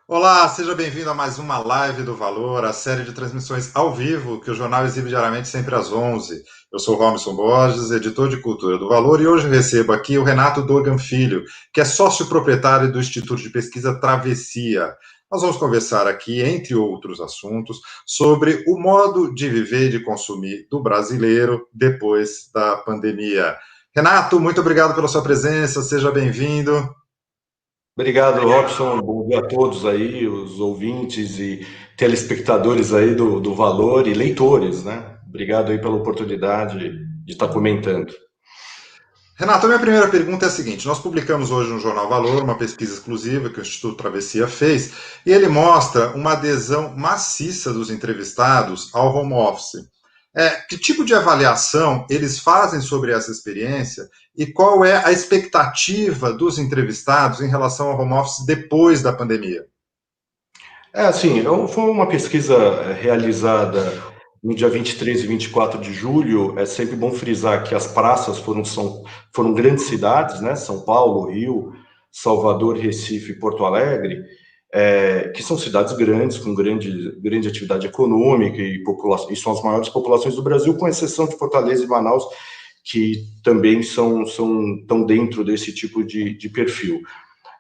Olá, seja bem-vindo a mais uma live do Valor, a série de transmissões ao vivo que o jornal exibe diariamente sempre às 11. Eu sou Robson Borges, editor de cultura do Valor, e hoje recebo aqui o Renato Dogan Filho, que é sócio proprietário do Instituto de Pesquisa Travessia. Nós vamos conversar aqui, entre outros assuntos, sobre o modo de viver e de consumir do brasileiro depois da pandemia. Renato, muito obrigado pela sua presença, seja bem-vindo. Obrigado, Robson. Bom dia a todos aí, os ouvintes e telespectadores aí do Valor e leitores, né? Obrigado aí pela oportunidade de estar comentando. Renato, a minha primeira pergunta é a seguinte: nós publicamos hoje no Jornal Valor uma pesquisa exclusiva que o Instituto Travessia fez, e ele mostra uma adesão maciça dos entrevistados ao home office. Que tipo de avaliação eles fazem sobre essa experiência e qual é a expectativa dos entrevistados em relação ao home office depois da pandemia? Foi uma pesquisa realizada no dia 23 e 24 de julho. É sempre bom frisar que as praças foram grandes cidades, né? São Paulo, Rio, Salvador, Recife e Porto Alegre, que são cidades grandes, com grande atividade econômica e são as maiores populações do Brasil, com exceção de Fortaleza e Manaus, que também estão dentro desse tipo de perfil.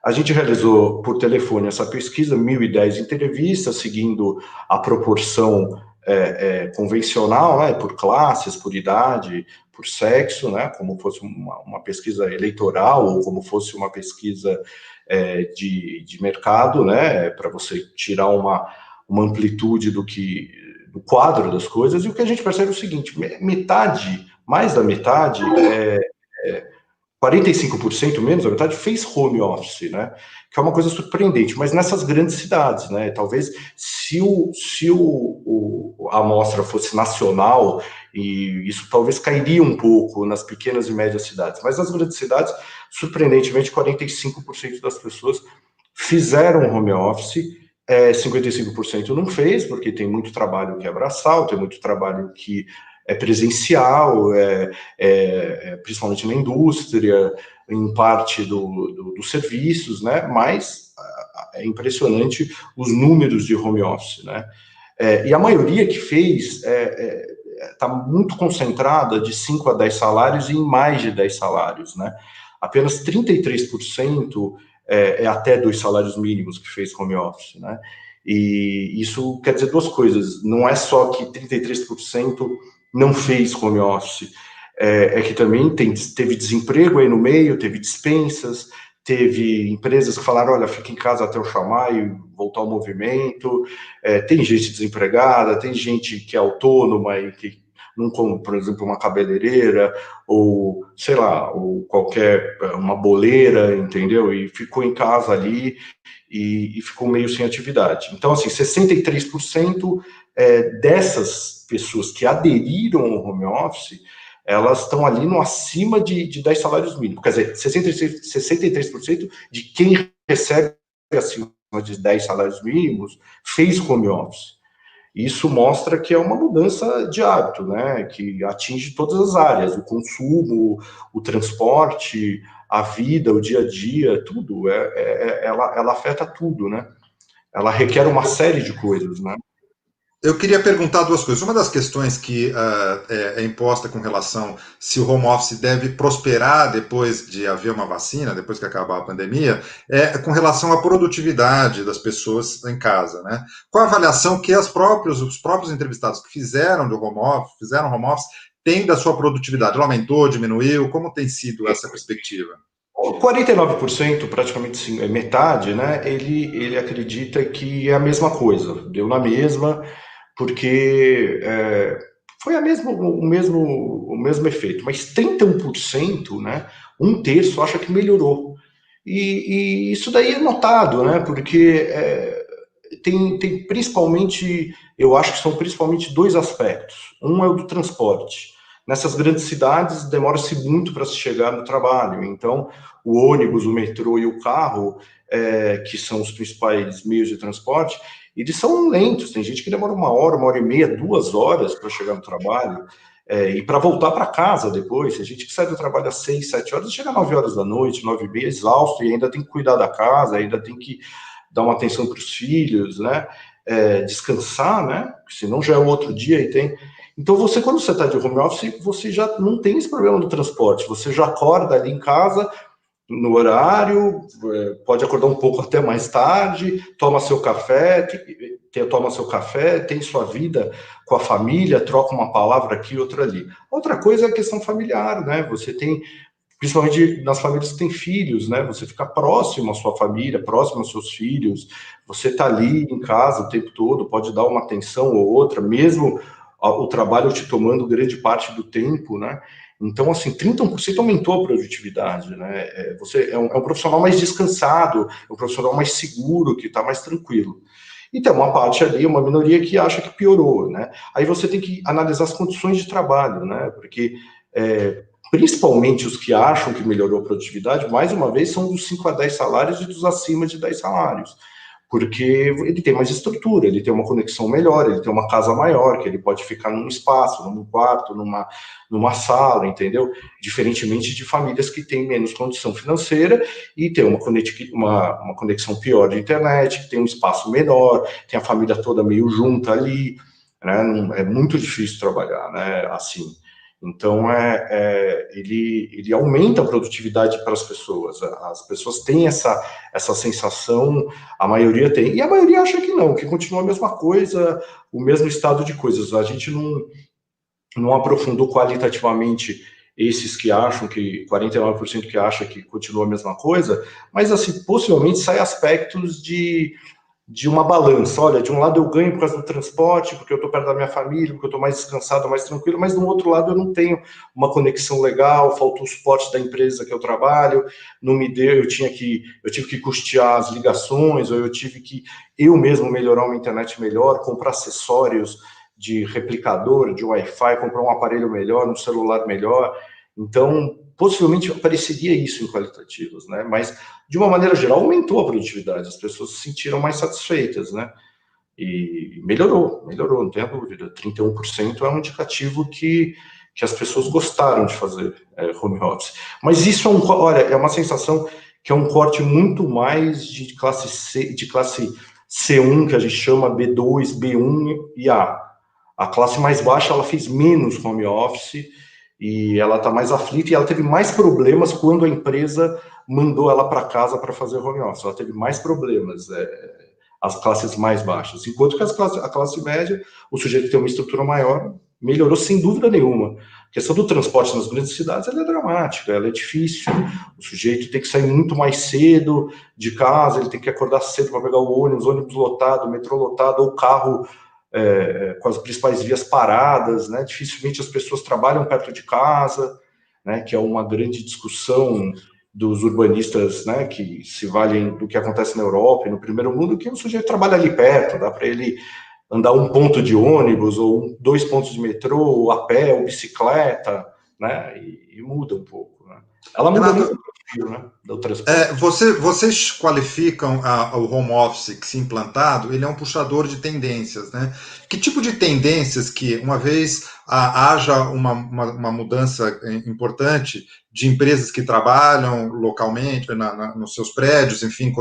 A gente realizou por telefone essa pesquisa, 1.010 entrevistas, seguindo a proporção convencional, né, por classes, por idade, por sexo, né, como fosse uma pesquisa eleitoral ou como fosse uma pesquisa de mercado, né, para você tirar uma amplitude do quadro das coisas. E o que a gente percebe é o seguinte: mais da metade, 45% menos, a metade fez home office, né? Que é uma coisa surpreendente, mas nessas grandes cidades, né? Talvez se a amostra fosse nacional, e isso talvez cairia um pouco nas pequenas e médias cidades, mas nas grandes cidades, surpreendentemente, 45% das pessoas fizeram home office, 55% não fez, porque tem muito trabalho que é braçal, tem muito trabalho que é presencial, principalmente na indústria, em parte dos serviços, né? Mas é impressionante os números de home office, né? E a maioria que fez está muito concentrada de 5 a 10 salários e em mais de 10 salários, né? Apenas 33% é até 2 salários mínimos que fez home office, né? E isso quer dizer duas coisas: não é só que 33% não fez home office, que também teve desemprego aí no meio, teve dispensas, teve empresas que falaram: olha, fica em casa até eu chamar e voltar ao movimento. Tem gente desempregada, tem gente que é autônoma e que não come, por exemplo, uma cabeleireira, ou sei lá, ou uma boleira, entendeu? E ficou em casa ali e ficou meio sem atividade. Então, assim, 63% dessas pessoas que aderiram ao home office, elas estão ali no acima de 10 salários mínimos. Quer dizer, 63% de quem recebe acima de 10 salários mínimos fez home office. Isso mostra que é uma mudança de hábito, né? Que atinge todas as áreas: o consumo, o transporte, a vida, o dia a dia, tudo. Ela afeta tudo, né? Ela requer uma série de coisas, né? Eu queria perguntar duas coisas. Uma das questões que é imposta com relação se o home office deve prosperar depois de haver uma vacina, depois que acabar a pandemia, é com relação à produtividade das pessoas em casa, né? Qual a avaliação que os próprios entrevistados que fizeram home office, têm da sua produtividade? Ela aumentou, diminuiu? Como tem sido essa perspectiva? 49%, praticamente metade, né? Ele acredita que é a mesma coisa, deu na mesma, porque foi o mesmo efeito. Mas 31%, né? Um terço acha que melhorou. E isso daí é notado, né? Porque tem principalmente, eu acho que são principalmente dois aspectos. Um é o do transporte. Nessas grandes cidades demora-se muito para se chegar no trabalho, então o ônibus, o metrô e o carro, que são os principais meios de transporte, eles são lentos. Tem gente que demora 1 hora, 1 hora e meia, 2 horas para chegar no trabalho. E para voltar para casa depois, a gente que sai do trabalho às 6, 7 horas, chega às 9 horas da noite, 9h30, exausto, e ainda tem que cuidar da casa, ainda tem que dar uma atenção para os filhos, né? Descansar, né? Porque senão já é o outro dia e tem. Então, quando você está de home office, você já não tem esse problema do transporte, você já acorda ali em casa, no horário, pode acordar um pouco até mais tarde, toma seu café, tem sua vida com a família, troca uma palavra aqui, outra ali. Outra coisa é a questão familiar, né? Você tem, principalmente nas famílias que têm filhos, né? Você fica próximo à sua família, próximo aos seus filhos, você está ali em casa o tempo todo, pode dar uma atenção ou outra, mesmo o trabalho te tomando grande parte do tempo, né? Então, assim, 31% aumentou a produtividade, né? Você é um profissional mais descansado, é um profissional mais seguro, que está mais tranquilo. E tem uma parte ali, uma minoria que acha que piorou, né? Aí você tem que analisar as condições de trabalho, né? Porque, principalmente os que acham que melhorou a produtividade, mais uma vez, são dos 5 a 10 salários e dos acima de 10 salários. Porque ele tem mais estrutura, ele tem uma conexão melhor, ele tem uma casa maior, que ele pode ficar num espaço, num quarto, numa sala, entendeu? Diferentemente de famílias que têm menos condição financeira e tem uma conexão pior de internet, que tem um espaço menor, tem a família toda meio junta ali, né? É muito difícil trabalhar, né? Assim. Então, ele aumenta a produtividade para as pessoas. As pessoas têm essa sensação, a maioria tem. E a maioria acha que não, que continua a mesma coisa, o mesmo estado de coisas. A gente não aprofundou qualitativamente esses que acham que, 49% que acha que continua a mesma coisa, mas, assim, possivelmente saem aspectos de uma balança. Olha, de um lado eu ganho por causa do transporte, porque eu estou perto da minha família, porque eu estou mais descansado, mais tranquilo, mas do outro lado eu não tenho uma conexão legal, faltou o suporte da empresa que eu trabalho, não me deu, eu tive que custear as ligações, ou eu tive que eu mesmo melhorar uma internet melhor, comprar acessórios de replicador, de Wi-Fi, comprar um aparelho melhor, um celular melhor. Então, possivelmente apareceria isso em qualitativos, né? Mas, de uma maneira geral, aumentou a produtividade, as pessoas se sentiram mais satisfeitas, né? E melhorou, não tenha dúvida. 31% é um indicativo que as pessoas gostaram de fazer home office. Mas isso é uma sensação que é um corte muito mais de classe C, de classe C1, que a gente chama B2, B1 e A. A classe mais baixa, ela fez menos home office e ela está mais aflita e ela teve mais problemas quando a empresa mandou ela para casa para fazer home office. Ela teve mais problemas, as classes mais baixas. Enquanto que a classe média, o sujeito que tem uma estrutura maior, melhorou sem dúvida nenhuma. A questão do transporte nas grandes cidades ela é dramática, ela é difícil. O sujeito tem que sair muito mais cedo de casa, ele tem que acordar cedo para pegar o ônibus lotado, o metrô lotado, ou o carro com as principais vias paradas, né? Dificilmente as pessoas trabalham perto de casa, né? Que é uma grande discussão dos urbanistas, né? Que se valem do que acontece na Europa e no primeiro mundo, que o sujeito trabalha ali perto, dá para ele andar um ponto de ônibus ou 2 pontos de metrô, ou a pé, ou bicicleta, né? E muda um pouco, né? Ela muda Renato, muito o perfil, né? Do transporte. vocês qualificam o home office que se implantado, ele é um puxador de tendências, né? Que tipo de tendências que, uma vez haja uma mudança importante de empresas que trabalham localmente, nos seus prédios, enfim,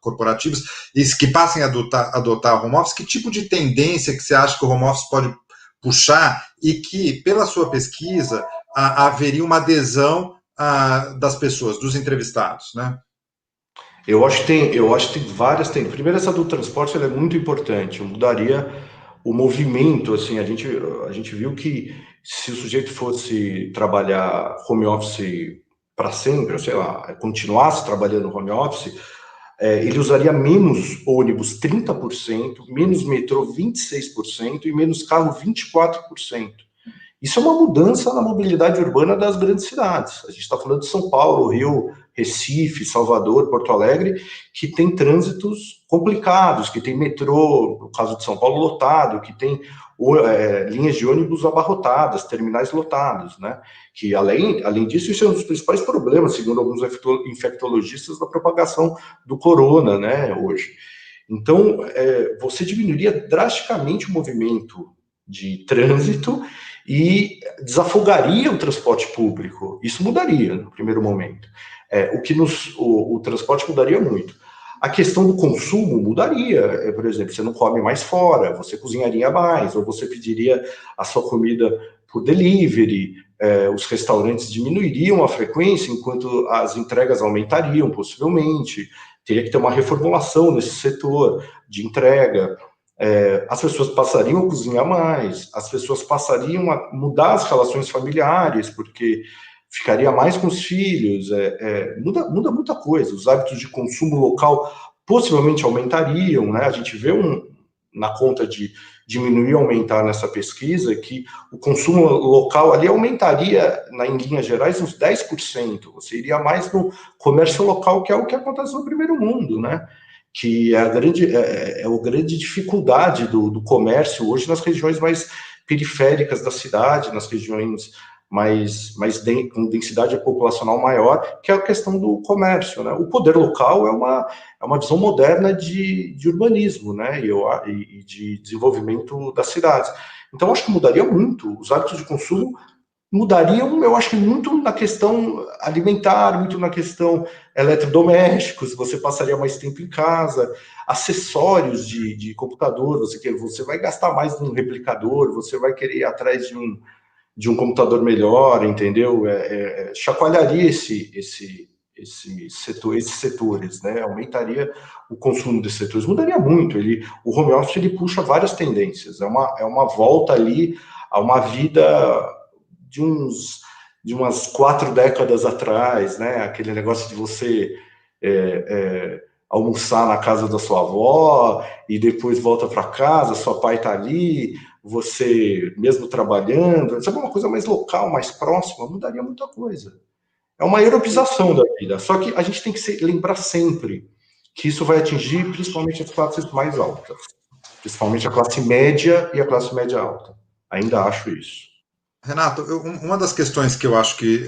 corporativos, e que passem a adotar home office, que tipo de tendência que você acha que o home office pode puxar e que, pela sua pesquisa, haveria uma adesão das pessoas, dos entrevistados, né? Eu acho que tem várias. Primeiro, essa do transporte ela é muito importante. Eu mudaria o movimento. Assim, a gente viu que se o sujeito fosse trabalhar home office para sempre, sei lá, continuasse trabalhando home office, ele usaria menos ônibus 30%, menos metrô 26% e menos carro 24%. Isso é uma mudança na mobilidade urbana das grandes cidades. A gente está falando de São Paulo, Rio, Recife, Salvador, Porto Alegre, que tem trânsitos complicados, que tem metrô, no caso de São Paulo, lotado, que tem linhas de ônibus abarrotadas, terminais lotados, né? Que além disso, isso é um dos principais problemas, segundo alguns infectologistas, da propagação do corona, né, hoje. Então, você diminuiria drasticamente o movimento de trânsito e desafogaria o transporte público. Isso mudaria no primeiro momento. O transporte mudaria muito. A questão do consumo mudaria. Por exemplo, você não come mais fora, você cozinharia mais, ou você pediria a sua comida por delivery, os restaurantes diminuiriam a frequência, enquanto as entregas aumentariam, possivelmente. Teria que ter uma reformulação nesse setor de entrega. As pessoas passariam a cozinhar mais, as pessoas passariam a mudar as relações familiares, porque ficaria mais com os filhos, muda muita coisa. Os hábitos de consumo local possivelmente aumentariam, né? A gente vê na conta de diminuir ou aumentar nessa pesquisa que o consumo local ali aumentaria, em linhas gerais, uns 10%. Você iria mais no comércio local, que é o que acontece no primeiro mundo, né? Que é a grande dificuldade do comércio hoje nas regiões mais periféricas da cidade, nas regiões com densidade populacional maior, que é a questão do comércio, né? O poder local é uma visão moderna de urbanismo, né? E de desenvolvimento das cidades. Então, acho que mudaria muito. Os hábitos de consumo mudariam, eu acho que muito na questão alimentar, muito na questão eletrodomésticos, você passaria mais tempo em casa, acessórios de computador, você vai gastar mais num replicador, você vai querer ir atrás de um computador melhor, entendeu? Chacoalharia esses setores, né? Aumentaria o consumo desses setores, mudaria muito. O home office ele puxa várias tendências, é uma volta ali a uma vida de umas 4 décadas atrás, né? Aquele negócio de você almoçar na casa da sua avó e depois volta para casa, seu pai está ali, você mesmo trabalhando, sabe, uma coisa mais local, mais próxima, mudaria muita coisa. É uma europização da vida, só que a gente tem que lembrar sempre que isso vai atingir principalmente as classes mais altas, principalmente a classe média e a classe média alta. Ainda acho isso. Renato, uma das questões que eu acho que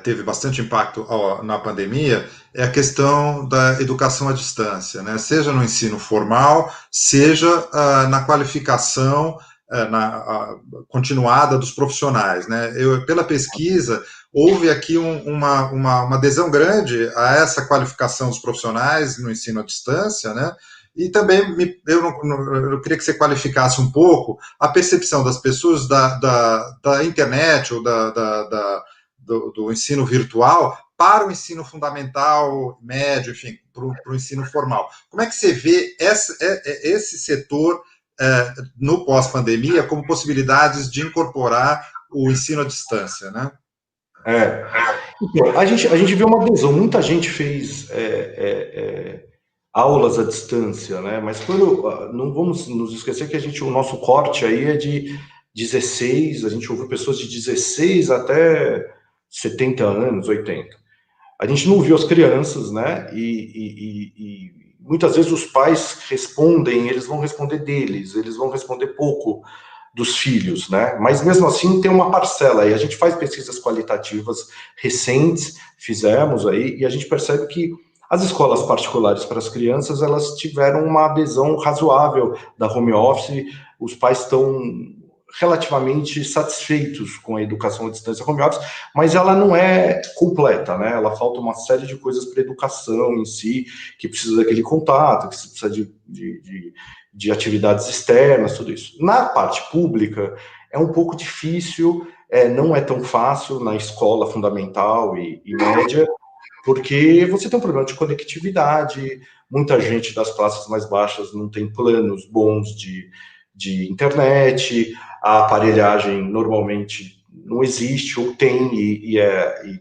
teve bastante impacto na pandemia é a questão da educação à distância, né? Seja no ensino formal, seja na qualificação continuada dos profissionais, né? Pela pesquisa, houve aqui uma adesão grande a essa qualificação dos profissionais no ensino à distância, né? E também eu queria que você qualificasse um pouco a percepção das pessoas da internet ou do ensino virtual para o ensino fundamental, médio, enfim, para o ensino formal. Como é que você vê esse setor no pós-pandemia como possibilidades de incorporar o ensino à distância, né? Então, a gente vê uma adesão, muita gente fez aulas à distância, né? Mas não vamos nos esquecer que o nosso corte aí é de 16, a gente ouviu pessoas de 16 até 70 anos, 80. A gente não viu as crianças, né? E muitas vezes os pais respondem, eles vão responder deles, eles vão responder pouco dos filhos, né? Mas mesmo assim tem uma parcela aí. A gente faz pesquisas qualitativas recentes, fizemos aí, e a gente percebe que as escolas particulares para as crianças, elas tiveram uma adesão razoável da home office, os pais estão relativamente satisfeitos com a educação à distância home office, mas ela não é completa, né? Ela falta uma série de coisas para a educação em si, que precisa daquele contato, que precisa de atividades externas, tudo isso. Na parte pública, é um pouco difícil, não é tão fácil na escola fundamental e média, porque você tem um problema de conectividade, muita gente das classes mais baixas não tem planos bons de internet, a aparelhagem normalmente não existe, ou tem, e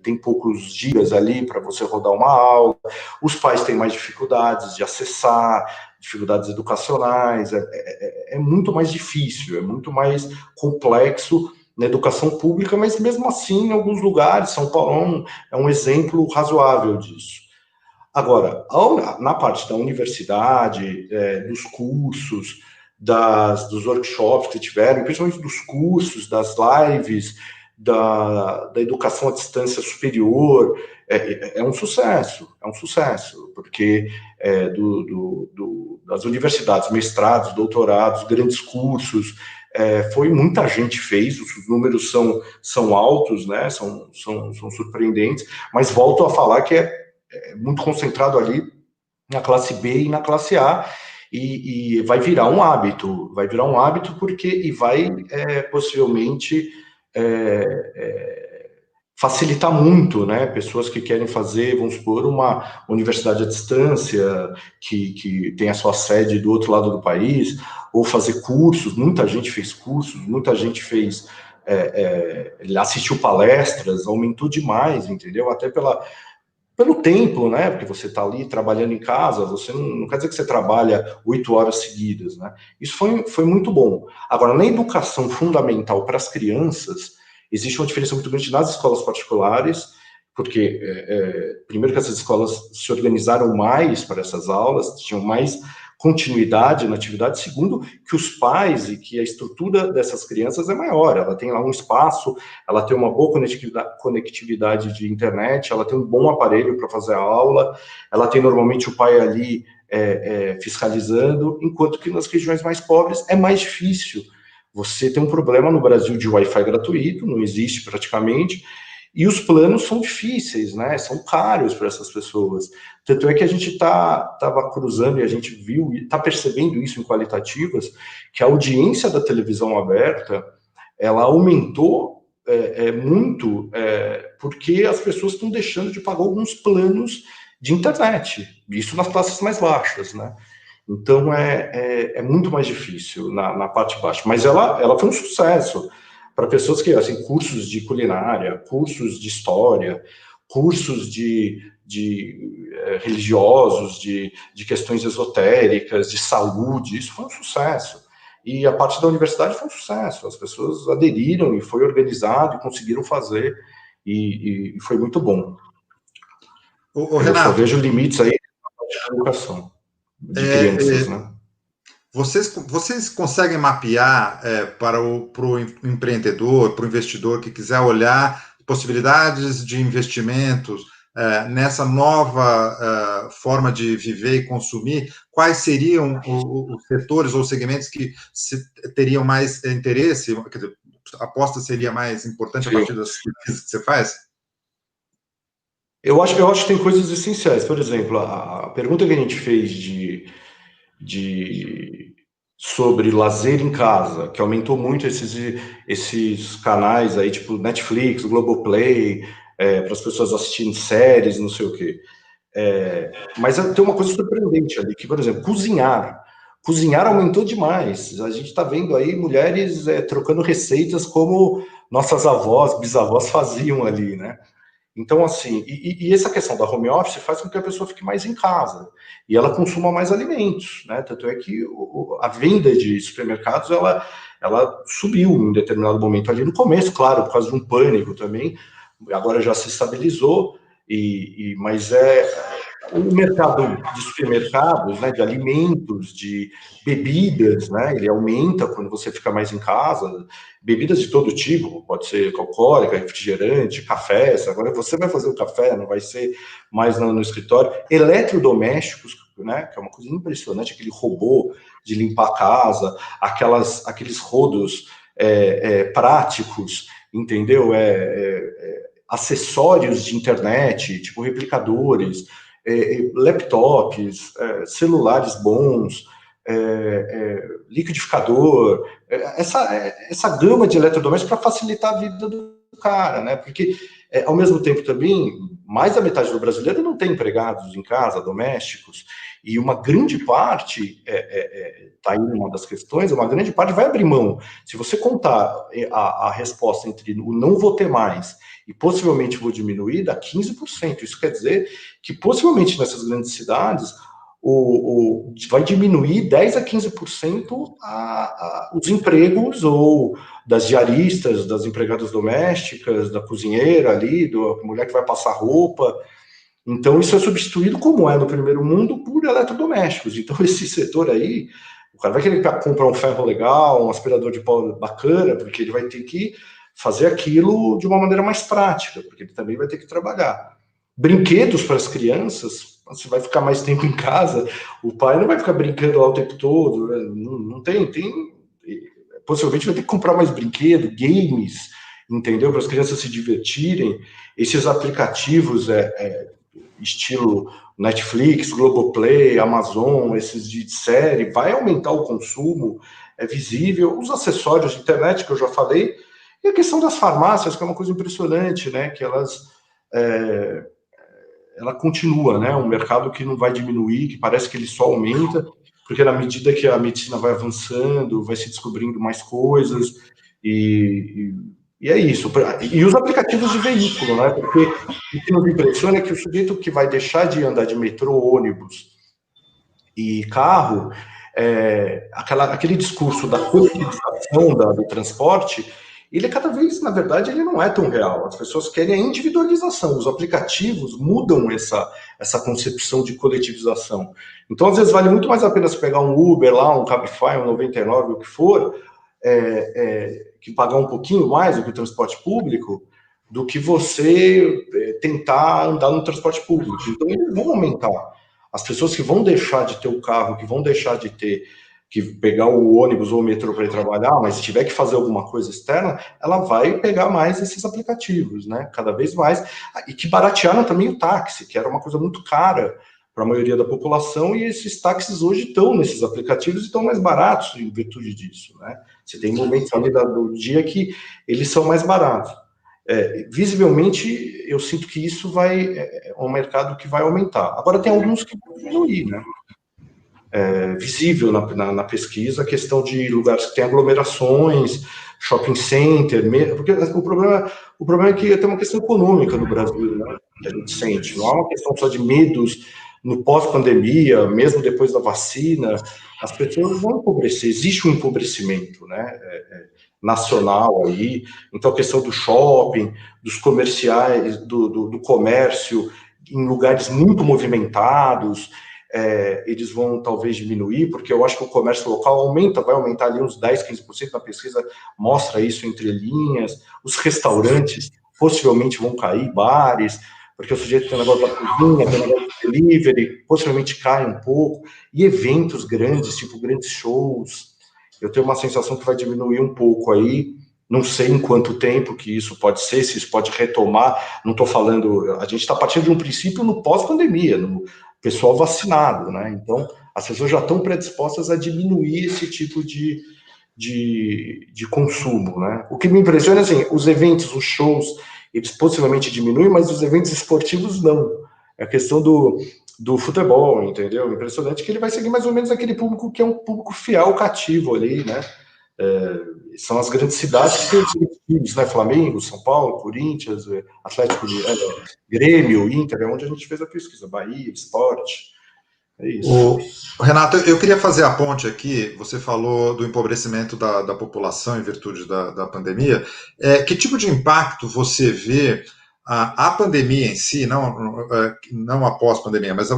tem poucos dias ali para você rodar uma aula, os pais têm mais dificuldades de acessar, dificuldades educacionais, é muito mais difícil, é muito mais complexo na educação pública, mas mesmo assim, em alguns lugares, São Paulo é um exemplo razoável disso. Agora, na parte da universidade, dos cursos, dos workshops que tiveram, principalmente dos cursos, das lives, da educação à distância superior, é um sucesso, porque das universidades, mestrados, doutorados, grandes cursos, foi muita gente fez, os números são altos, né? São surpreendentes, mas volto a falar que é muito concentrado ali na classe B e na classe A, e vai virar um hábito, porque vai possivelmente facilitar muito, né? Pessoas que querem fazer, vamos supor, uma universidade à distância, que tem a sua sede do outro lado do país, ou fazer cursos. Muita gente fez cursos, muita gente fez, assistiu palestras, aumentou demais, entendeu? Até pelo tempo, né? Porque você está ali trabalhando em casa, você não quer dizer que você trabalha 8 horas seguidas, né? Isso foi muito bom. Agora, na educação fundamental para as crianças, existe uma diferença muito grande nas escolas particulares, porque, primeiro, que essas escolas se organizaram mais para essas aulas, tinham mais continuidade na atividade. Segundo, que os pais e que a estrutura dessas crianças é maior, ela tem lá um espaço, ela tem uma boa conectividade de internet, ela tem um bom aparelho para fazer a aula, ela tem normalmente o pai ali fiscalizando, enquanto que nas regiões mais pobres é mais difícil. Você tem um problema no Brasil de Wi-Fi gratuito, não existe praticamente, e os planos são difíceis, né? São caros para essas pessoas. Tanto é que a gente estava cruzando e a gente viu, e está percebendo isso em qualitativas, que a audiência da televisão aberta, ela aumentou muito, porque as pessoas estão deixando de pagar alguns planos de internet, isso nas classes mais baixas, né? Então é muito mais difícil na parte baixa, mas ela foi um sucesso para pessoas que, assim, cursos de culinária, cursos de história, cursos de religiosos, de questões esotéricas, de saúde, isso foi um sucesso. E a parte da universidade foi um sucesso, as pessoas aderiram e foi organizado e conseguiram fazer, e foi muito bom. Renato, eu só vejo limites aí na parte da educação de crianças, né? Vocês conseguem mapear para o empreendedor, para o investidor que quiser olhar possibilidades de investimentos nessa nova forma de viver e consumir? Quais seriam os setores ou segmentos que teriam mais interesse? Quer dizer, a aposta seria mais importante a partir das pesquisas que você faz? Eu acho que tem coisas essenciais. Por exemplo, a pergunta que a gente fez sobre lazer em casa, que aumentou muito esses canais aí, tipo Netflix, Globoplay, para as pessoas assistirem séries, não sei o quê. Mas tem uma coisa surpreendente ali, que, por exemplo, cozinhar aumentou demais. A gente está vendo aí mulheres trocando receitas como nossas avós, bisavós faziam ali, né? Então, assim, e essa questão da home office faz com que a pessoa fique mais em casa e ela consuma mais alimentos, né? Tanto é que a venda de supermercados, ela subiu em determinado momento ali no começo, claro, por causa de um pânico também, agora já se estabilizou, mas o mercado de supermercados, né, de alimentos, de bebidas, né, ele aumenta quando você fica mais em casa, bebidas de todo tipo, pode ser alcoólica, refrigerante, cafés, agora você vai fazer o café, não vai ser mais no escritório, eletrodomésticos, né, que é uma coisa impressionante, aquele robô de limpar a casa, aqueles rodos práticos, entendeu? Acessórios de internet, tipo replicadores, laptops, celulares bons, liquidificador, essa gama de eletrodomésticos para facilitar a vida do cara, né? Porque, ao mesmo tempo também, mais da metade do brasileiro não tem empregados em casa, domésticos, e uma grande parte, tá aí uma das questões, uma grande parte vai abrir mão. Se você contar a resposta entre o não vou ter mais e possivelmente vou diminuir, dá 15%. Isso quer dizer que possivelmente nessas grandes cidades vai diminuir 10 a 15% os empregos ou das diaristas, das empregadas domésticas, da cozinheira ali, da mulher que vai passar roupa. Então, isso é substituído, como é no primeiro mundo, por eletrodomésticos. Então, esse setor aí, o cara vai querer comprar um ferro legal, um aspirador de pó bacana, porque ele vai ter que fazer aquilo de uma maneira mais prática, porque ele também vai ter que trabalhar. Brinquedos para as crianças, você vai ficar mais tempo em casa, o pai não vai ficar brincando lá o tempo todo, né? Não tem possivelmente vai ter que comprar mais brinquedo, games, entendeu? Para as crianças se divertirem. Esses aplicativos estilo Netflix, Globoplay, Amazon, esses de série, vai aumentar o consumo, é visível. Os acessórios de internet, que eu já falei, e a questão das farmácias, que é uma coisa impressionante, né? Que ela continua, né? Um mercado que não vai diminuir, que parece que ele só aumenta, porque na medida que a medicina vai avançando, vai se descobrindo mais coisas, e é isso. E os aplicativos de veículo, né? Porque o que nos impressiona é que o sujeito que vai deixar de andar de metrô, ônibus e carro, aquele discurso da coletivização do transporte, ele é cada vez, na verdade, ele não é tão real. As pessoas querem a individualização. Os aplicativos mudam essa concepção de coletivização. Então, às vezes, vale muito mais a pena você pegar um Uber lá, um Cabify, um 99, o que for, que pagar um pouquinho mais do que o transporte público, do que você tentar andar no transporte público. Então, eles vão aumentar. As pessoas que vão deixar de ter o carro, que vão deixar de ter que pegar o ônibus ou o metrô para ir trabalhar, mas se tiver que fazer alguma coisa externa, ela vai pegar mais esses aplicativos, né? Cada vez mais. E que baratearam também o táxi, que era uma coisa muito cara para a maioria da população, e esses táxis hoje estão nesses aplicativos e estão mais baratos em virtude disso, né? Você tem momentos ali do dia que eles são mais baratos. Visivelmente, eu sinto que isso é um mercado que vai aumentar. Agora, tem alguns que vão diminuir, né? Visível na pesquisa a questão de lugares que têm aglomerações, shopping center, porque o problema é que tem uma questão econômica no Brasil, né, que a gente sente, não é uma questão só de medos no pós-pandemia, mesmo depois da vacina, as pessoas vão empobrecer, existe um empobrecimento, né, nacional aí, então a questão do shopping, dos comerciais, do comércio em lugares muito movimentados, eles vão talvez diminuir, porque eu acho que o comércio local vai aumentar ali uns 10, 15%, a pesquisa mostra isso entre linhas, os restaurantes possivelmente vão cair, bares, porque o sujeito tem um negócio da cozinha, tem um negócio de delivery, possivelmente cai um pouco, e eventos grandes, tipo grandes shows, eu tenho uma sensação que vai diminuir um pouco aí, não sei em quanto tempo que isso pode ser, se isso pode retomar, não estou falando, a gente está partindo de um princípio no pós-pandemia, no pessoal vacinado, né? Então, as pessoas já estão predispostas a diminuir esse tipo de consumo, né? O que me impressiona é assim, os eventos, os shows, eles possivelmente diminuem, mas os eventos esportivos não. É a questão do futebol, entendeu? Impressionante que ele vai seguir mais ou menos aquele público que é um público fiel, cativo ali, né? São as grandes cidades que têm os times, né? Flamengo, São Paulo, Corinthians, Atlético, Grêmio, Inter, é onde a gente fez a pesquisa, Bahia, Sport, é isso. Renato, eu queria fazer a ponte aqui, você falou do empobrecimento da população em virtude da pandemia, que tipo de impacto você vê a pandemia em si, não após a pandemia, mas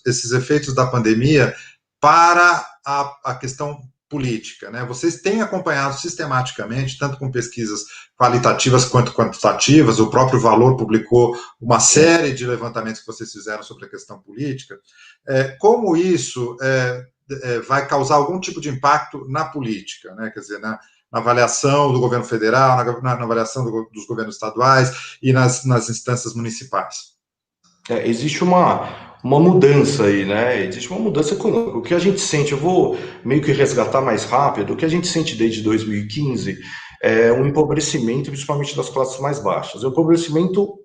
esses efeitos da pandemia para a questão política, né? Vocês têm acompanhado sistematicamente, tanto com pesquisas qualitativas quanto quantitativas, o próprio Valor publicou uma série de levantamentos que vocês fizeram sobre a questão política, como isso vai causar algum tipo de impacto na política, né? Quer dizer, na avaliação do governo federal, na avaliação dos governos estaduais e nas instâncias municipais. Existe uma mudança aí, né? Existe uma mudança econômica. O que a gente sente, eu vou meio que resgatar mais rápido, o que a gente sente desde 2015 é um empobrecimento, principalmente das classes mais baixas. O empobrecimento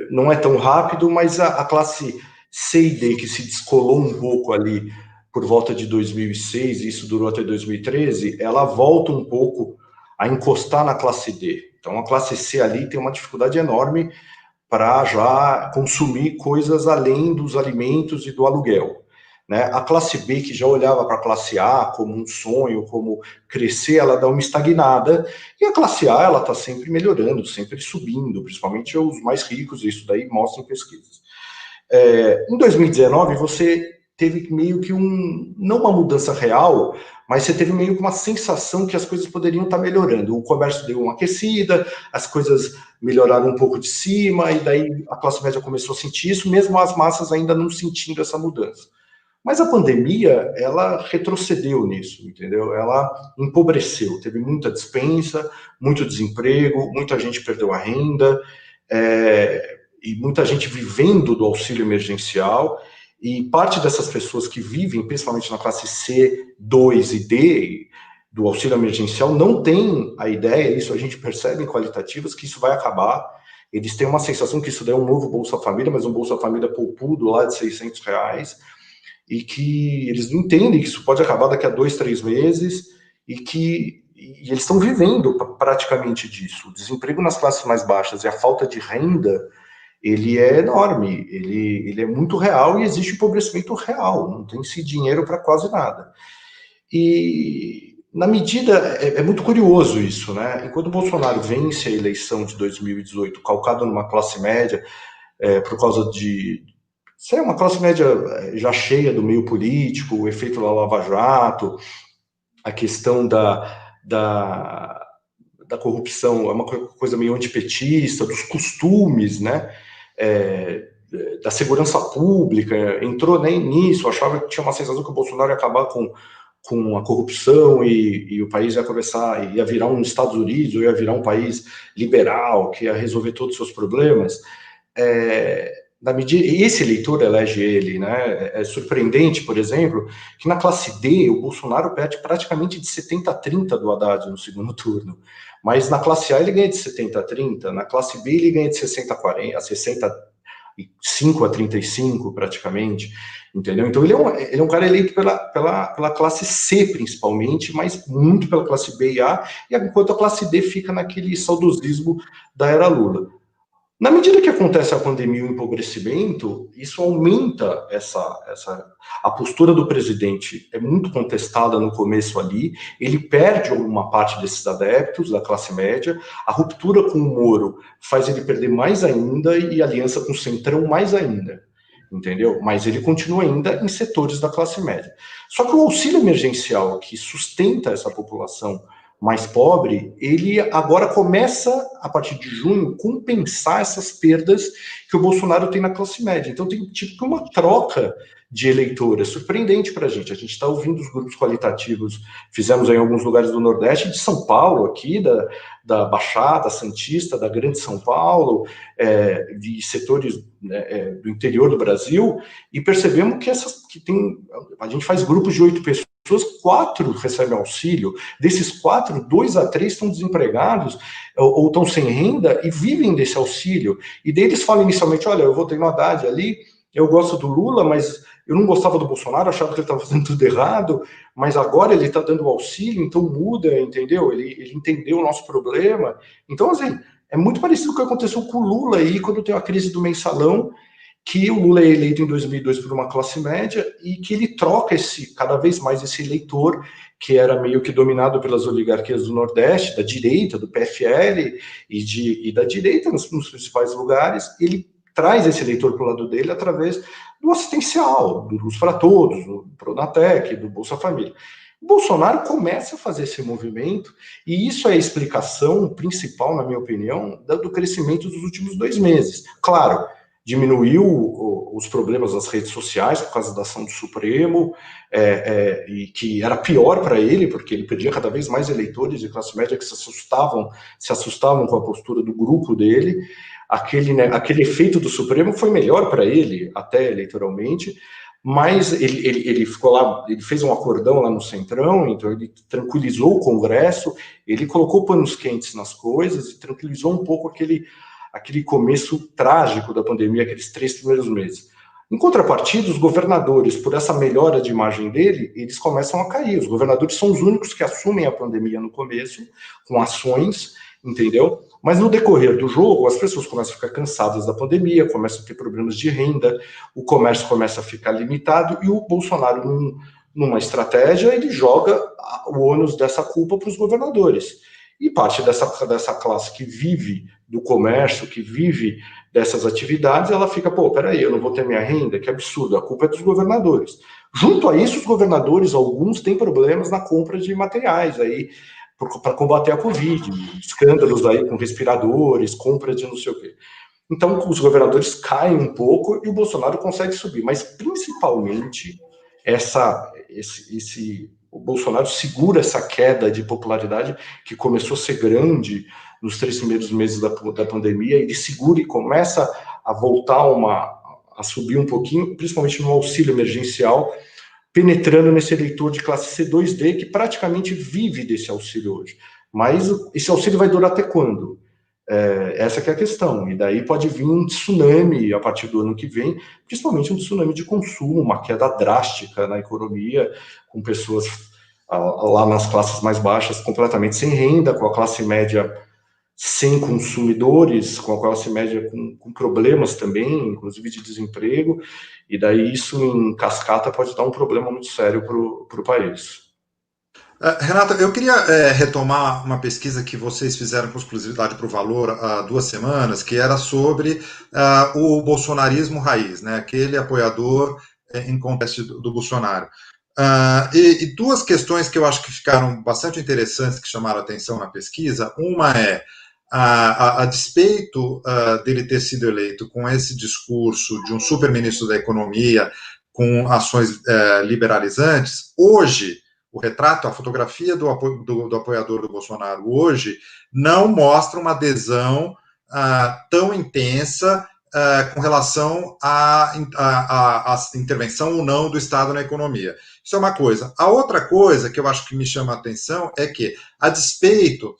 não é tão rápido, mas a classe C e D, que se descolou um pouco ali por volta de 2006, e isso durou até 2013, ela volta um pouco a encostar na classe D. Então, a classe C ali tem uma dificuldade enorme para já consumir coisas além dos alimentos e do aluguel, né? A classe B, que já olhava para a classe A como um sonho, como crescer, ela dá uma estagnada, e a classe A, ela está sempre melhorando, sempre subindo, principalmente os mais ricos, isso daí mostram pesquisas. Em 2019, você teve meio que não uma mudança real, mas você teve meio que uma sensação que as coisas poderiam estar melhorando. O comércio deu uma aquecida, as coisas melhoraram um pouco de cima, e daí a classe média começou a sentir isso, mesmo as massas ainda não sentindo essa mudança. Mas a pandemia, ela retrocedeu nisso, entendeu? Ela empobreceu, teve muita dispensa, muito desemprego, muita gente perdeu a renda, e muita gente vivendo do auxílio emergencial, e parte dessas pessoas que vivem, principalmente na classe C, 2 e D, do auxílio emergencial, não tem a ideia, isso a gente percebe em qualitativas, que isso vai acabar. Eles têm uma sensação que isso daí é um novo Bolsa Família, mas um Bolsa Família poupudo lá de R$ 600, e que eles não entendem que isso pode acabar daqui a 2, 3 meses, e eles estão vivendo praticamente disso. O desemprego nas classes mais baixas e a falta de renda, ele é enorme, ele é muito real e existe empobrecimento real, não tem-se dinheiro para quase nada. E, na medida, é muito curioso isso, né? Enquanto o Bolsonaro vence a eleição de 2018 calcado numa classe média, por causa de ser uma classe média já cheia do meio político, o efeito da Lava Jato, a questão da corrupção, é uma coisa meio antipetista, dos costumes, né? Da segurança pública, entrou nem nisso, achava que tinha uma sensação que o Bolsonaro ia acabar com a corrupção e o país ia começar, ia virar um Estados Unidos, ou ia virar um país liberal, que ia resolver todos os seus problemas. Na medida, esse eleitor elege ele, né? É surpreendente, por exemplo, que na classe D o Bolsonaro perde praticamente de 70-30 do Haddad no segundo turno, mas na classe A ele ganha de 70-30, na classe B ele ganha de 60-40, a 65-35 praticamente, entendeu? Então ele é um cara eleito pela classe C principalmente, mas muito pela classe B e A, e enquanto a classe D fica naquele saudosismo da era Lula. Na medida que acontece a pandemia e o empobrecimento, isso aumenta a postura do presidente é muito contestada no começo ali, ele perde uma parte desses adeptos da classe média, a ruptura com o Moro faz ele perder mais ainda e a aliança com o Centrão mais ainda, entendeu? Mas ele continua ainda em setores da classe média. Só que o auxílio emergencial que sustenta essa população mais pobre, ele agora começa, a partir de junho, compensar essas perdas que o Bolsonaro tem na classe média. Então tem tipo uma troca de eleitores, surpreendente para a gente está ouvindo os grupos qualitativos, fizemos em alguns lugares do Nordeste, de São Paulo, aqui, da Baixada Santista, da Grande São Paulo, de setores do interior do Brasil, e percebemos a gente faz grupos de 8 pessoas, 4 recebem auxílio, desses 4, 2 a 3 estão desempregados ou estão sem renda e vivem desse auxílio. E daí eles falam inicialmente, olha, eu votei no Haddad ali, eu gosto do Lula, mas eu não gostava do Bolsonaro, achava que ele estava fazendo tudo errado, mas agora ele está dando auxílio, então muda, entendeu? Ele entendeu o nosso problema. Então, assim, é muito parecido com o que aconteceu com o Lula aí, quando tem a crise do mensalão, que o Lula é eleito em 2002 por uma classe média e que ele troca cada vez mais esse eleitor que era meio que dominado pelas oligarquias do Nordeste, da direita, do PFL e da direita nos principais lugares, ele traz esse eleitor para o lado dele através do assistencial, do Luz para Todos, do Pronatec, do Bolsa Família. O Bolsonaro começa a fazer esse movimento e isso é a explicação principal, na minha opinião, do crescimento dos últimos 2 meses. Claro, diminuiu os problemas nas redes sociais por causa da ação do Supremo, e que era pior para ele, porque ele perdia cada vez mais eleitores de classe média que se assustavam com a postura do grupo dele. Aquele efeito do Supremo foi melhor para ele, até eleitoralmente, mas ele ficou lá, ele fez um acordão lá no Centrão, então ele tranquilizou o Congresso, ele colocou panos quentes nas coisas e tranquilizou um pouco aquele começo trágico da pandemia, aqueles 3 primeiros meses. Em contrapartida, os governadores, por essa melhora de imagem dele, eles começam a cair. Os governadores são os únicos que assumem a pandemia no começo, com ações, entendeu? Mas no decorrer do jogo, as pessoas começam a ficar cansadas da pandemia, começam a ter problemas de renda, o comércio começa a ficar limitado, e o Bolsonaro, numa estratégia, ele joga o ônus dessa culpa para os governadores. E parte dessa classe que vive do comércio, que vive dessas atividades, ela fica, peraí, eu não vou ter minha renda? Que absurdo, a culpa é dos governadores. Junto a isso, os governadores, alguns têm problemas na compra de materiais aí para combater a Covid, escândalos aí com respiradores, compra de não sei o quê. Então, os governadores caem um pouco e o Bolsonaro consegue subir, mas principalmente o Bolsonaro segura essa queda de popularidade que começou a ser grande nos 3 primeiros meses da pandemia, ele segura e começa a voltar a subir um pouquinho, principalmente no auxílio emergencial, penetrando nesse eleitor de classe C2D, que praticamente vive desse auxílio hoje. Mas esse auxílio vai durar até quando? Essa que é a questão. E daí pode vir um tsunami a partir do ano que vem, principalmente um tsunami de consumo, uma queda drástica na economia, com pessoas lá nas classes mais baixas completamente sem renda, com a classe média sem consumidores, com a classe média com problemas também, inclusive de desemprego, e daí isso em cascata pode dar um problema muito sério para o país. Renata, eu queria retomar uma pesquisa que vocês fizeram com exclusividade para o Valor há 2 semanas, que era sobre o bolsonarismo raiz, né? Aquele apoiador em contexto do Bolsonaro. E 2 questões que eu acho que ficaram bastante interessantes, que chamaram a atenção na pesquisa. Uma é, a despeito dele ter sido eleito com esse discurso de um super-ministro da Economia, com ações liberalizantes, hoje o retrato, a fotografia do apoiador do Bolsonaro hoje não mostra uma adesão tão intensa com relação à intervenção ou não do Estado na economia. Isso é uma coisa. A outra coisa que eu acho que me chama a atenção é que, a despeito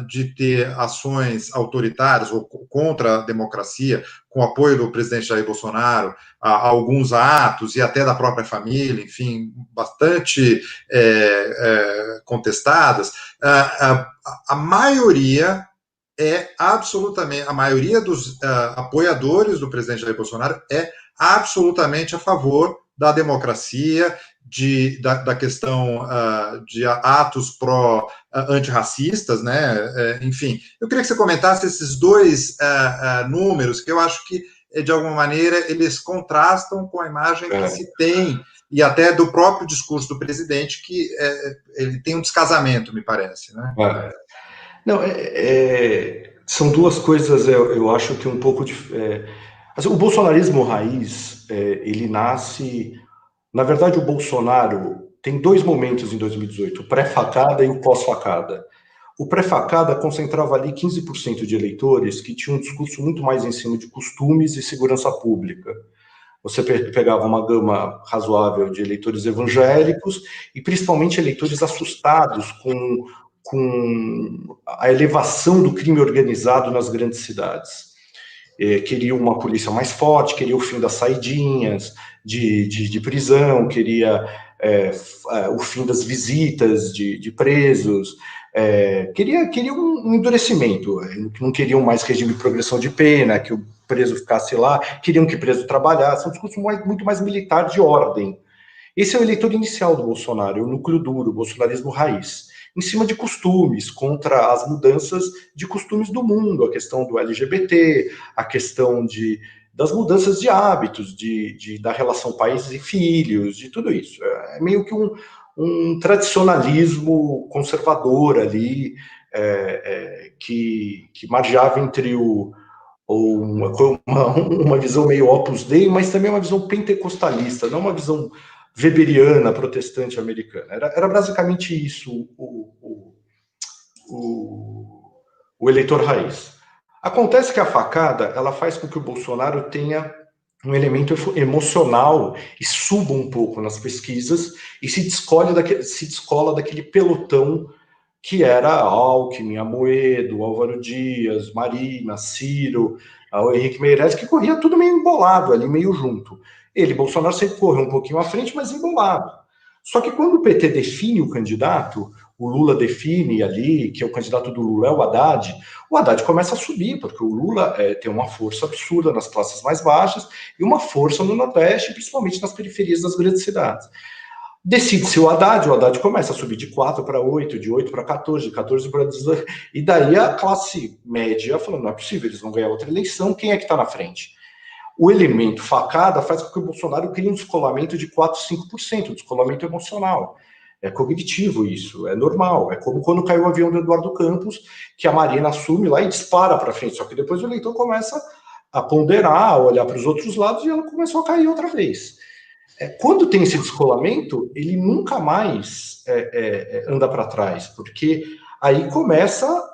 de ter ações autoritárias ou contra a democracia, com apoio do presidente Jair Bolsonaro, a alguns atos e até da própria família, enfim, bastante contestadas, a maioria absolutamente, a maioria dos apoiadores do presidente Jair Bolsonaro é absolutamente a favor da democracia, da questão de atos antirracistas, né? Enfim, eu queria que você comentasse esses 2 números, que eu acho que, de alguma maneira, eles contrastam com a imagem que se tem, e até do próprio discurso do presidente, que ele tem um descasamento, me parece, né? Não, são 2 coisas, eu acho que um pouco... o bolsonarismo raiz, ele nasce... Na verdade, o Bolsonaro tem 2 momentos em 2018, o pré-facada e o pós-facada. O pré-facada concentrava ali 15% de eleitores que tinham um discurso muito mais em cima de costumes e segurança pública. Você pegava uma gama razoável de eleitores evangélicos e principalmente eleitores assustados com a elevação do crime organizado nas grandes cidades. Queria uma polícia mais forte, queria o fim das saidinhas de prisão, queria o fim das visitas de presos, queria um endurecimento, não queriam mais regime de progressão de pena, que o preso ficasse lá, queriam que o preso trabalhasse, um discurso muito mais militar de ordem. Esse é o eleitor inicial do Bolsonaro, é o núcleo duro, o bolsonarismo raiz, em cima de costumes, contra as mudanças de costumes do mundo, a questão do LGBT, a questão das mudanças de hábitos, da relação pais e filhos, de tudo isso. É meio que um tradicionalismo conservador ali, que margeava entre uma visão meio Opus Dei, mas também uma visão pentecostalista, não uma visão weberiana, protestante americana. Era basicamente isso o eleitor raiz. Acontece que a facada, ela faz com que o Bolsonaro tenha um elemento emocional e suba um pouco nas pesquisas e se descola daquele pelotão que era Alckmin, Amoedo, Álvaro Dias, Marina, Ciro, o Henrique Meirelles, que corria tudo meio embolado ali, meio junto. Bolsonaro, sempre correu um pouquinho à frente, mas embolado. Só que quando o PT define o candidato, o Lula define ali que o candidato do Lula é o Haddad começa a subir, porque o Lula tem uma força absurda nas classes mais baixas e uma força no Nordeste, principalmente nas periferias das grandes cidades. Decide-se o Haddad começa a subir de 4 para 8, de 8 para 14, de 14 para 18, e daí a classe média falando, não é possível, eles vão ganhar outra eleição, quem é que está na frente? O elemento facada faz com que o Bolsonaro crie um descolamento de 4, 5%, um descolamento emocional. É cognitivo isso, é normal. É como quando caiu o avião do Eduardo Campos, que a Marina assume lá e dispara para frente. Só que depois o eleitor começa a ponderar, a olhar para os outros lados e ela começou a cair outra vez. Quando tem esse descolamento, ele nunca mais anda para trás, porque aí começa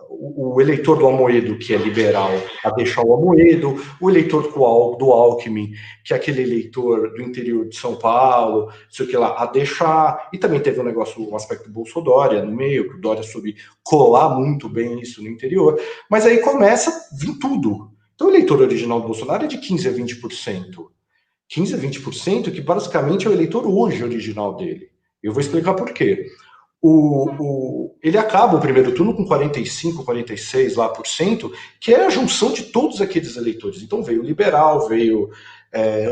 o eleitor do Amoedo, que é liberal, a deixar o Amoedo, o eleitor do Alckmin, que é aquele eleitor do interior de São Paulo, sei o que lá, a deixar. E também teve um aspecto Bolsodória no meio, que o Dória soube colar muito bem isso no interior. Mas aí começa a vir tudo. Então o eleitor original do Bolsonaro é de 15% a 20%. 15% a 20%, que basicamente é o eleitor hoje original dele. Eu vou explicar por quê. Ele acaba o primeiro turno com 45, 46 lá por cento, que é a junção de todos aqueles eleitores. Então veio liberal, veio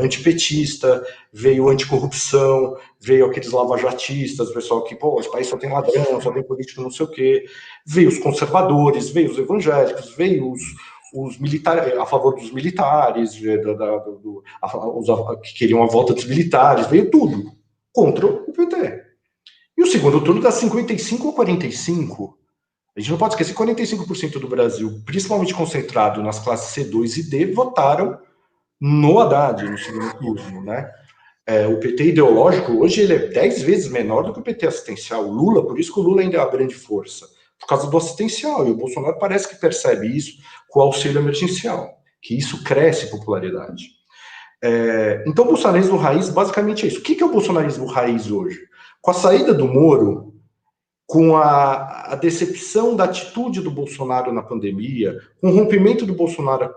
antipetista, veio anticorrupção, veio aqueles lavajatistas, o pessoal que, pô, esse país só tem ladrão, só tem político não sei o quê, veio os conservadores, veio os evangélicos, veio os militares, a favor dos militares, que queriam a volta dos militares, veio tudo contra o PT. E o segundo turno dá 55 a 45. A gente não pode esquecer que 45% do Brasil, principalmente concentrado nas classes C2 e D, votaram no Haddad no segundo turno, né? O PT ideológico hoje ele é 10 vezes menor do que o PT assistencial. O Lula, por isso que o Lula ainda é uma grande força, por causa do assistencial. E o Bolsonaro parece que percebe isso com o auxílio emergencial, que isso cresce popularidade. Então, o bolsonarismo raiz basicamente é isso. O que é o bolsonarismo raiz hoje? Com a saída do Moro, com a decepção da atitude do Bolsonaro na pandemia, com o rompimento do Bolsonaro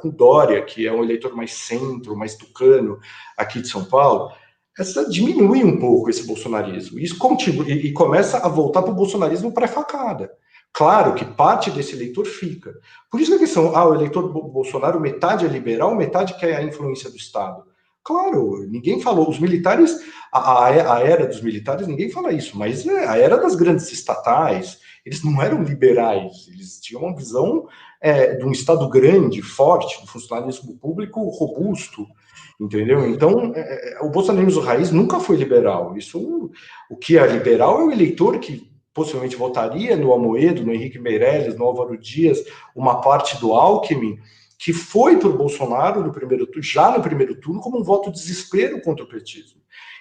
com Dória, que é um eleitor mais centro, mais tucano aqui de São Paulo, essa diminui um pouco esse bolsonarismo. Isso continua, e começa a voltar para o bolsonarismo pré-facada. Claro que parte desse eleitor fica. Por isso que a questão, o eleitor Bolsonaro, metade é liberal, metade quer a influência do Estado. Claro, ninguém falou, os militares, a era dos militares, ninguém fala isso, mas a era das grandes estatais, eles não eram liberais, eles tinham uma visão de um Estado grande, forte, do funcionalismo público robusto, entendeu? Então, o bolsonarismo raiz nunca foi liberal. Isso, o que é liberal é o eleitor que possivelmente votaria no Amoedo, no Henrique Meirelles, no Álvaro Dias, uma parte do Alckmin, que foi para o Bolsonaro já no primeiro turno como um voto de desespero contra o petismo.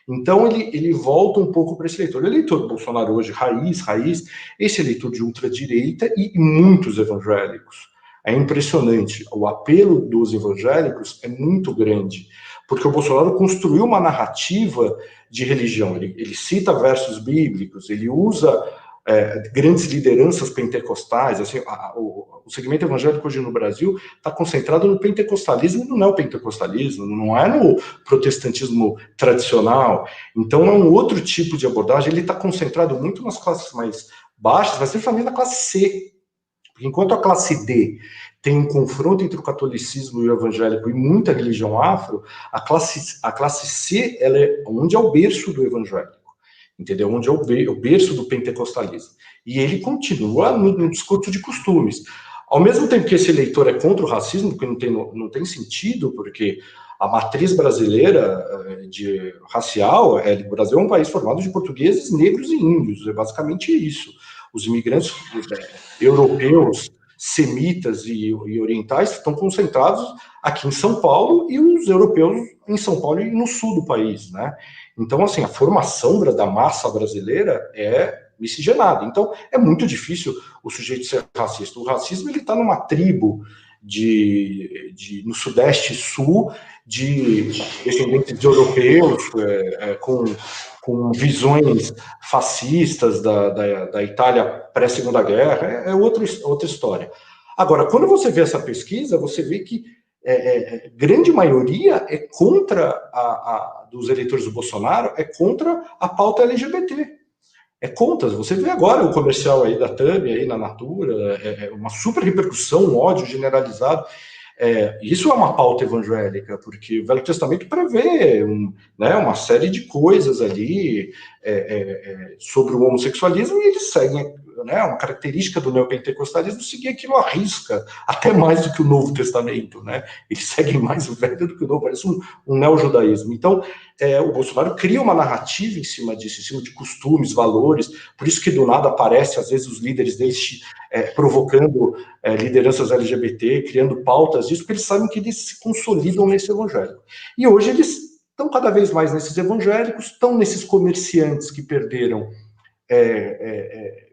Então ele volta um pouco para esse eleitor. O eleitor do Bolsonaro hoje, raiz, esse eleitor de ultradireita e muitos evangélicos. É impressionante. O apelo dos evangélicos é muito grande, porque o Bolsonaro construiu uma narrativa de religião. Ele cita versos bíblicos, ele usa grandes lideranças pentecostais. Assim, o segmento evangélico hoje no Brasil está concentrado no pentecostalismo e no neopentecostalismo, não é no protestantismo tradicional. Então é um outro tipo de abordagem. Ele está concentrado muito nas classes mais baixas, mas principalmente na classe C. Porque enquanto a classe D tem um confronto entre o catolicismo e o evangélico e muita religião afro, a classe C ela onde é o berço do evangélico, entendeu? Onde é o berço do pentecostalismo. E ele continua no discurso de costumes. Ao mesmo tempo que esse eleitor é contra o racismo, porque não tem sentido, porque a matriz brasileira racial, o Brasil é um país formado de portugueses, negros e índios, é basicamente isso. Os imigrantes europeus, semitas e orientais estão concentrados aqui em São Paulo e os europeus em São Paulo e no sul do país, né? Então, assim, a formação da massa brasileira é miscigenada. Então, é muito difícil o sujeito ser racista. O racismo, ele está numa tribo no Sudeste e Sul, de descendentes de europeus, com visões fascistas da Itália pré-Segunda Guerra, é outra história. Agora, quando você vê essa pesquisa, você vê que grande maioria é contra dos eleitores do Bolsonaro, é contra a pauta LGBT. É contra. Você vê agora o comercial aí da Tami, aí na Natura, uma super repercussão, um ódio generalizado. Isso é uma pauta evangélica, porque o Velho Testamento prevê uma série de coisas ali sobre o homossexualismo e eles seguem, uma característica do neopentecostalismo seguir aquilo à risca, até mais do que o Novo Testamento, né? Eles seguem mais o Velho do que o Novo, parece um neojudaísmo. Então, o Bolsonaro cria uma narrativa em cima disso, em cima de costumes, valores, por isso que do nada aparece, às vezes, os líderes deles provocando lideranças LGBT, criando pautas disso, porque eles sabem que eles se consolidam nesse evangelho. E hoje eles estão cada vez mais nesses evangélicos, estão nesses comerciantes que perderam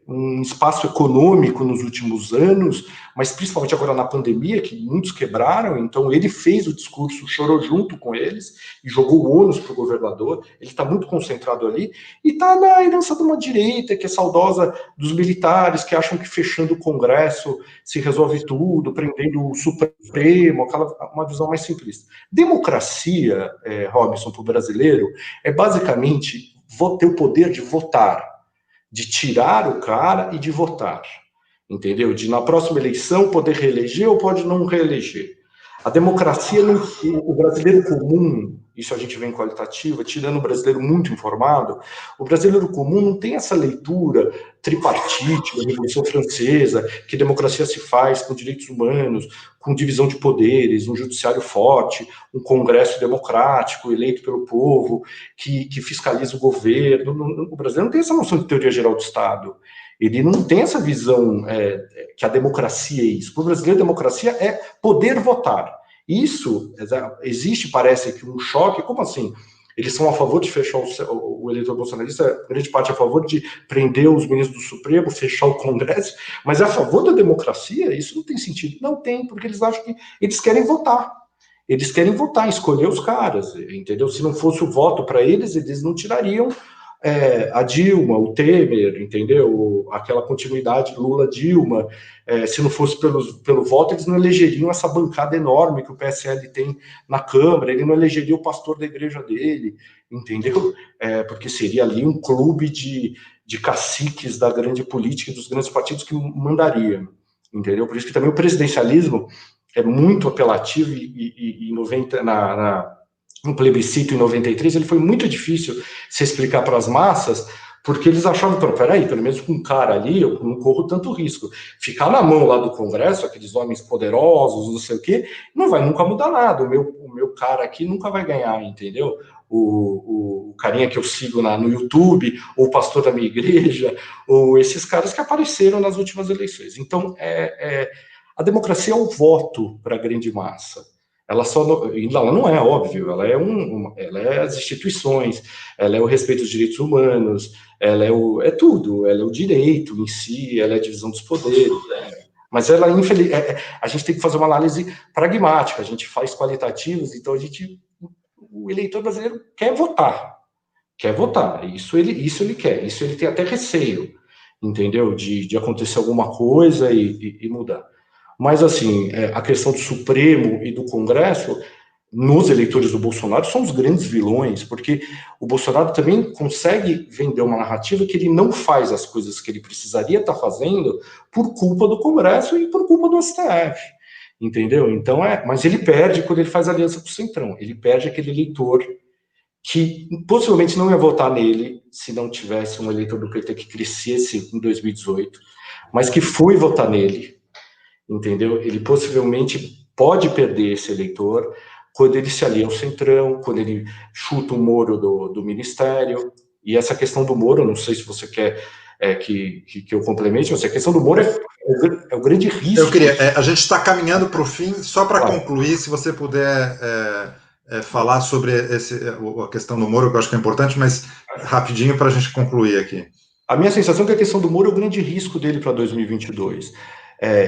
um espaço econômico nos últimos anos, mas principalmente agora na pandemia, que muitos quebraram. Então ele fez o discurso, chorou junto com eles e jogou o ônus para o governador. Ele está muito concentrado ali e está na herança de uma direita que é saudosa dos militares, que acham que fechando o Congresso se resolve tudo, prendendo o Supremo, uma visão mais simplista. Democracia, Robson, para o brasileiro, é basicamente ter o poder de votar, de tirar o cara e de votar, entendeu? De na próxima eleição poder reeleger ou pode não reeleger. A democracia, o brasileiro comum, isso a gente vê em qualitativa, tirando o brasileiro muito informado, o brasileiro comum não tem essa leitura tripartite da Revolução Francesa, que democracia se faz com direitos humanos, com divisão de poderes, um judiciário forte, um congresso democrático, eleito pelo povo, que fiscaliza o governo. O brasileiro não tem essa noção de teoria geral do Estado. Ele não tem essa visão que a democracia é isso. Para o brasileiro, a democracia é poder votar. Isso, existe, parece que um choque. Como assim? Eles são a favor de fechar o eleitor bolsonarista, grande parte a favor de prender os ministros do Supremo, fechar o Congresso, mas é a favor da democracia? Isso não tem sentido. Não tem, porque eles acham que eles querem votar. Eles querem votar, escolher os caras, entendeu? Se não fosse o voto para eles, eles não tirariam a Dilma, o Temer, entendeu? Aquela continuidade Lula-Dilma. Se não fosse pelo voto, eles não elegeriam essa bancada enorme que o PSL tem na Câmara, ele não elegeria o pastor da igreja dele, entendeu? Porque seria ali um clube de caciques da grande política e dos grandes partidos que mandaria, entendeu? Por isso que também o presidencialismo é muito apelativo e no plebiscito em 93, ele foi muito difícil se explicar para as massas, porque eles achavam, peraí, pelo menos com um cara ali, eu não corro tanto risco. Ficar na mão lá do Congresso, aqueles homens poderosos, não sei o quê, não vai nunca mudar nada. O meu cara aqui nunca vai ganhar, entendeu? O carinha que eu sigo no YouTube, ou o pastor da minha igreja, ou esses caras que apareceram nas últimas eleições. Então, a democracia é o voto para a grande massa. Ela não é óbvio, ela é as instituições, ela é o respeito aos direitos humanos, ela é tudo, ela é o direito em si, ela é a divisão dos poderes, mas ela, a gente tem que fazer uma análise pragmática, a gente faz qualitativos, então o eleitor brasileiro quer votar, isso ele quer, isso ele tem até receio, entendeu, de acontecer alguma coisa e mudar. Mas, assim, a questão do Supremo e do Congresso, nos eleitores do Bolsonaro, são os grandes vilões, porque o Bolsonaro também consegue vender uma narrativa que ele não faz as coisas que ele precisaria estar fazendo por culpa do Congresso e por culpa do STF, entendeu? Então, mas ele perde quando ele faz aliança com o Centrão, ele perde aquele eleitor que possivelmente não ia votar nele se não tivesse um eleitor do PT que crescesse em 2018, mas que foi votar nele, entendeu? Ele possivelmente pode perder esse eleitor quando ele se alia ao Centrão, quando ele chuta o Moro do Ministério. E essa questão do Moro, não sei se você quer que eu complemente, mas a questão do Moro é o grande risco. Eu queria, a gente está caminhando para o fim, só para concluir, se você puder falar sobre a questão do Moro, que eu acho que é importante, mas rapidinho para a gente concluir aqui. A minha sensação é que a questão do Moro é o grande risco dele para 2022.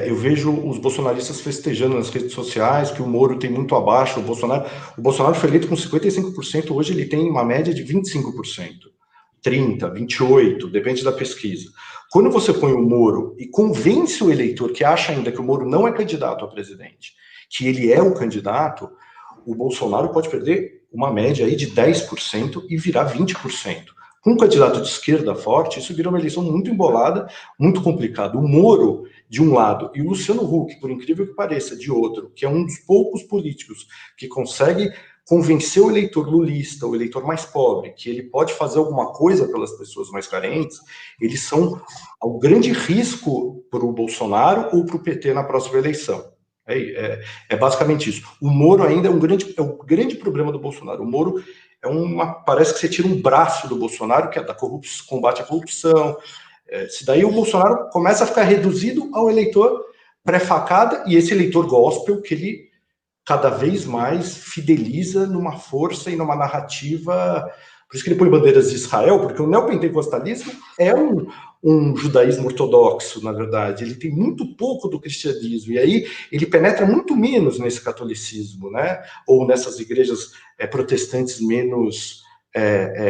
Eu vejo os bolsonaristas festejando nas redes sociais que o Moro tem muito abaixo. O Bolsonaro foi eleito com 55%, hoje ele tem uma média de 25%, 30%, 28%, depende da pesquisa. Quando você põe o Moro e convence o eleitor que acha ainda que o Moro não é candidato a presidente, que ele é o candidato, o Bolsonaro pode perder uma média aí de 10% e virar 20%. Com um candidato de esquerda forte, isso vira uma eleição muito embolada, muito complicada. O Moro, de um lado, e o Luciano Huck, por incrível que pareça, de outro, que é um dos poucos políticos que consegue convencer o eleitor lulista, o eleitor mais pobre, que ele pode fazer alguma coisa pelas pessoas mais carentes, eles são o grande risco para o Bolsonaro ou para o PT na próxima eleição. É basicamente isso. O Moro ainda é o grande problema do Bolsonaro. O Moro parece que você tira um braço do Bolsonaro, que é da combate à corrupção. Se daí o Bolsonaro começa a ficar reduzido ao eleitor pré-facada, e esse eleitor gospel que ele cada vez mais fideliza numa força e numa narrativa. Por isso que ele põe bandeiras de Israel, porque o neopentecostalismo é um judaísmo ortodoxo, na verdade. Ele tem muito pouco do cristianismo, e aí ele penetra muito menos nesse catolicismo, né? Ou nessas igrejas protestantes menos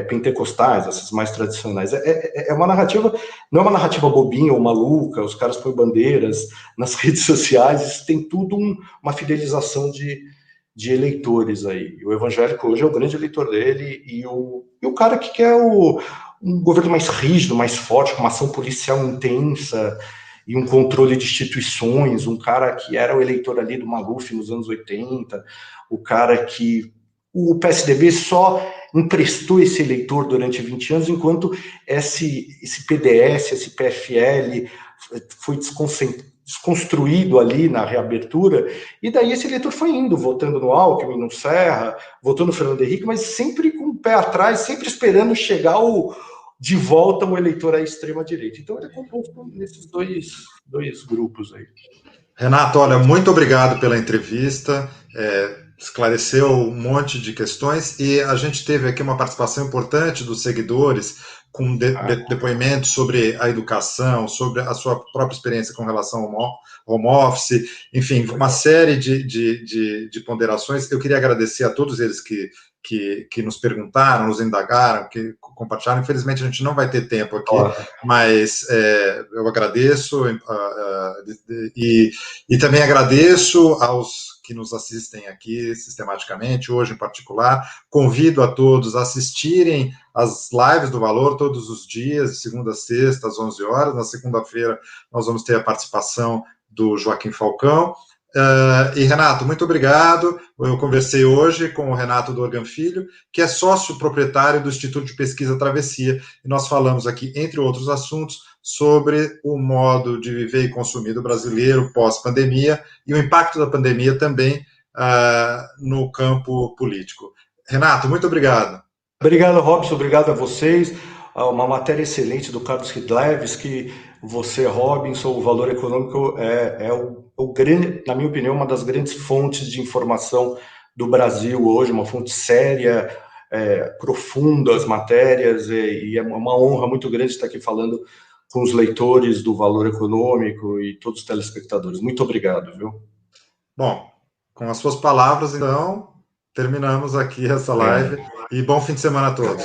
pentecostais, essas mais tradicionais. É uma narrativa, não é uma narrativa bobinha ou maluca, os caras põem bandeiras nas redes sociais, isso tem tudo uma fidelização de eleitores aí. O evangélico hoje é o grande eleitor dele, e o cara que quer um governo mais rígido, mais forte, com uma ação policial intensa e um controle de instituições, um cara que era o eleitor ali do Maluf nos anos 80, o cara que o PSDB só emprestou esse eleitor durante 20 anos, enquanto esse PDS, esse PFL foi desconstruído ali na reabertura, e daí esse eleitor foi indo, votando no Alckmin, no Serra, votando no Fernando Henrique, mas sempre com o pé atrás, sempre esperando chegar de volta um eleitor à extrema-direita. Então ele é composto nesses dois grupos aí. Renato, olha, muito obrigado pela entrevista, esclareceu um monte de questões, e a gente teve aqui uma participação importante dos seguidores, com depoimentos sobre a educação, sobre a sua própria experiência com relação ao home office, enfim, uma série de ponderações. Eu queria agradecer a todos eles que nos perguntaram, nos indagaram, que compartilharam. Infelizmente, a gente não vai ter tempo aqui, mas eu agradeço e também agradeço aos que nos assistem aqui sistematicamente, hoje em particular. Convido a todos a assistirem as lives do Valor todos os dias, de segunda a sexta, às 11 horas. Na segunda-feira, nós vamos ter a participação do Joaquim Falcão. E, Renato, muito obrigado. Eu conversei hoje com o Renato Dorgan Filho, que é sócio proprietário do Instituto de Pesquisa Travessia, e nós falamos aqui, entre outros assuntos, sobre o modo de viver e consumir do brasileiro pós-pandemia e o impacto da pandemia também no campo político. Renato, muito obrigado. Obrigado, Robson, obrigado a vocês. Uma matéria excelente do Carlos Hidleves, que você, Robinson, o Valor Econômico é o grande, na minha opinião, uma das grandes fontes de informação do Brasil hoje, uma fonte séria, profunda as matérias, e é uma honra muito grande estar aqui falando com os leitores do Valor Econômico e todos os telespectadores. Muito obrigado, viu? Bom, com as suas palavras, então, terminamos aqui essa live, e bom fim de semana a todos.